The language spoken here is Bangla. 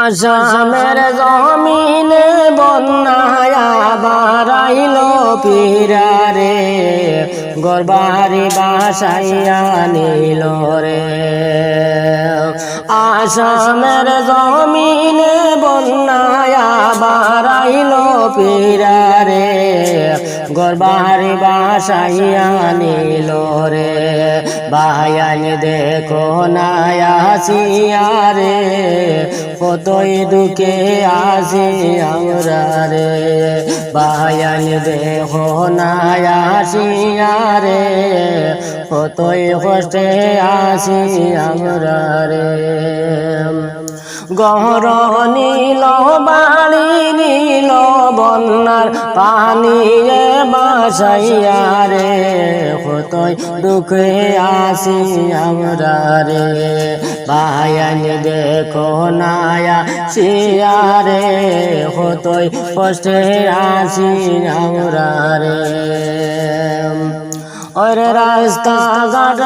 আসামের জমিনে বন্যায় বাড়াইল পীরারে, গরবারি বাসাইয়া নিল রে। আসামের জমিনে বন্যায় বাড়াইল পীরারে, গরবারি বাসাইয়া নিল রে। বায়ান দেখো নায়াসিয়া রে, কতই দুঃখে আছি আমরা রে। বায়ান দেখো নায়াসিয়া রে, কতই কষ্টে আছি আমরা রে। গহর নীল বাড়ি নীল বন্যার পানি বাসাইয়া রে, কতই দুঃখে আছি আমরা রে। বায়ান দেখো নায়াসিয়া রে, কতই কষ্টে আছি আমরা রে। और रास्ता घाट